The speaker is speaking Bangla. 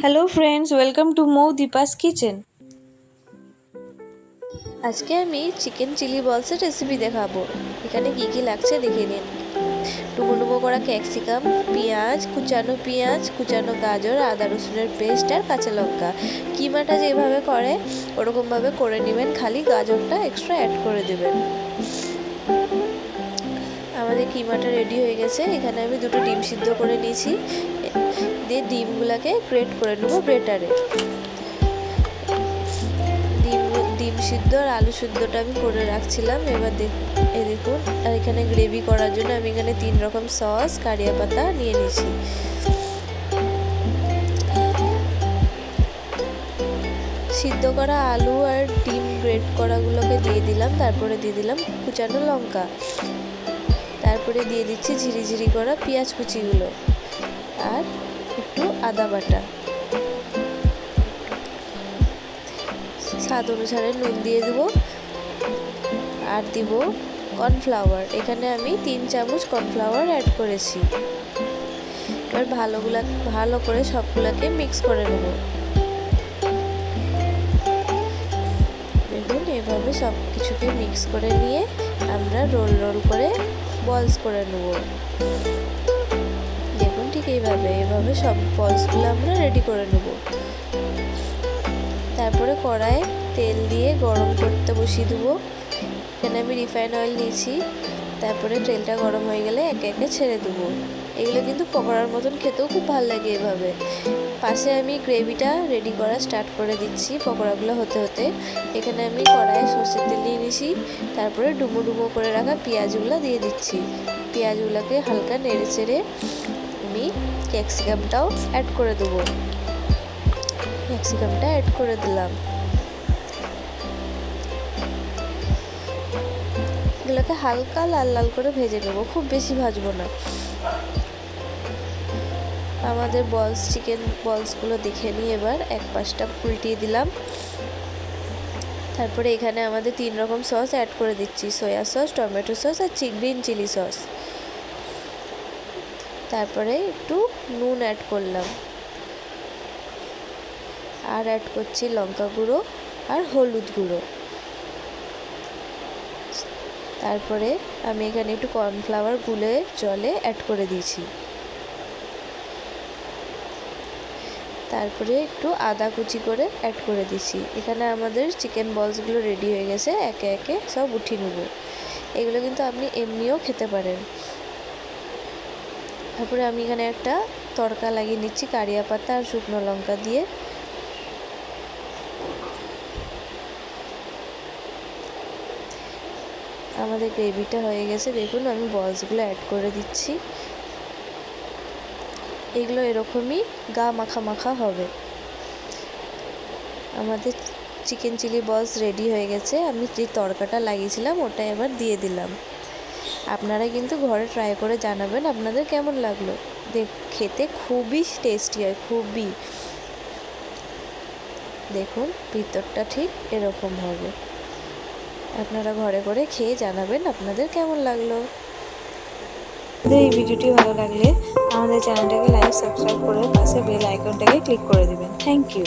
Hello friends, welcome to Mou Deepa's kitchen. আজকে আমি চিকেন চিলি বলসের রেসিপি দেখাবো। এখানে কি কি লাগছে দেখে নিন। ডুমো ডুমো করা ক্যাপসিকাম, পেঁয়াজ, কুচানো গাজর, আদা রসুনের পেস্ট আর কাঁচা লঙ্কা। কিমাটা যেভাবে করে ওরকমভাবে করে নেবেন, খালি গাজরটা এক্সট্রা অ্যাড করে দেবেন। আমাদের কিমাটা রেডি হয়ে গেছে। এখানে আমি দুটো ডিম সিদ্ধ করে নিয়েছি, দিয়ে ডিমগুলোকে গ্রেট করে নেবো ব্রেটারে। ডিম সিদ্ধ আর আলু সিদ্ধটা আমি করে রাখছিলাম। এবার দেখুন, আর এখানে গ্রেভি করার জন্য আমি এখানে 3 রকম সস, কারিয়া পাতা নিয়ে নিয়েছি। সিদ্ধ করা আলু আর ডিম গ্রেট করাগুলোকে দিয়ে দিলাম। তারপরে দিয়ে দিলাম কুচানো লঙ্কা, তারপরে দিয়ে দিচ্ছি ঝিরিঝিরি করা পেঁয়াজ কুচিগুলো আর একটু আদা বাটা। স্বাদ অনুসারে নুন দিয়ে দেবো আর দিব কর্নফ্লাওয়ার। এখানে আমি 3 চামচ কর্নফ্লাওয়ার অ্যাড করেছি। এবার ভালো করে সবগুলোকে মিক্স করে নেব। দেখুন, এভাবে সব কিছুকে মিক্স করে নিয়ে আমরা রোল করে বলস করে নেব। দেখুন, ঠিক এভাবে সব বলসগুলো আমরা রেডি করে নেব। তারপরে কড়াইয়ে তেল দিয়ে গরম করতে বসিয়ে দেবো। এখানে আমি রিফাইন অয়েল নিয়েছি। তারপরে তেলটা গরম হয়ে গেলে একে একে ছেড়ে দেবো। এগুলো কিন্তু পকোড়ার মতন খেতেও খুব ভালো লাগে এভাবে। পাশে আমি গ্রেভিটা রেডি করা স্টার্ট করে দিচ্ছি পকোড়াগুলো হতে হতে। এখানে আমি কড়াইয়ে সর্ষের তেল নিয়ে নিয়েছি। তারপরে ডুমো ডুমো করে রাখা পেঁয়াজগুলো দিয়ে দিচ্ছি। পেঁয়াজগুলোকে হালকা নেড়ে চেড়ে আমি ক্যাপসিকামটাও অ্যাড করে দেবো। ক্যাপসিকামটা অ্যাড করে দিলাম। এগুলোকে হালকা লাল লাল করে ভেজে নেব, খুব বেশি ভাজবো না। আমাদের চিকেন বলসগুলো দেখে নিয়ে এবার এক পাশটা উল্টিয়ে দিলাম। তারপরে এখানে আমাদের 3 রকম সস অ্যাড করে দিচ্ছি, সয়া সস, টমেটো সস আর গ্রিন চিলি সস। তারপরে একটু নুন অ্যাড করলাম আর অ্যাড করছি লঙ্কা গুঁড়ো আর হলুদ গুঁড়ো। তারপরে আমি এখানে একটু কর্নফ্লাওয়ার গুলে জলে অ্যাড করে দিয়েছি। তারপরে একটু আদা কুচি করে অ্যাড করে দিচ্ছি। এখানে আমাদের চিকেন বলসগুলো রেডি হয়ে গেছে। একে একে সব উঠিয়ে নেব। এগুলো কিন্তু আপনি এমনিও খেতে পারেন। তারপরে আমি এখানে একটা তড়কা লাগিয়ে নিচ্ছি কারিয়া পাতা আর শুকনো লঙ্কা দিয়ে। আমাদের গ্রেভিটা হয়ে গেছে। দেখুন, আমি বলসগুলো অ্যাড করে দিচ্ছি। এগুলো এরকমই গা মাখা মাখা হবে। আমাদের চিকেন চিলি বলস রেডি হয়ে গেছে। আমি যে তড়কাটা লাগিয়েছিলাম ওটা এবার দিয়ে দিলাম। আপনারা কিন্তু ঘরে ট্রাই করে জানাবেন আপনাদের কেমন লাগলো। খেতে খুবই টেস্টি হয়, খুবই। দেখুন, ভিতরটা ঠিক এরকম হবে। আপনারা ঘরে করে খেয়ে জানাবেন আপনাদের কেমন লাগলো। এই ভিডিওটি ভালো লাগলে আমাদের চ্যানেলটাকে লাইক, সাবস্ক্রাইব করে পাশে বেল আইকনটাকে ক্লিক করে দেবেন। Thank you.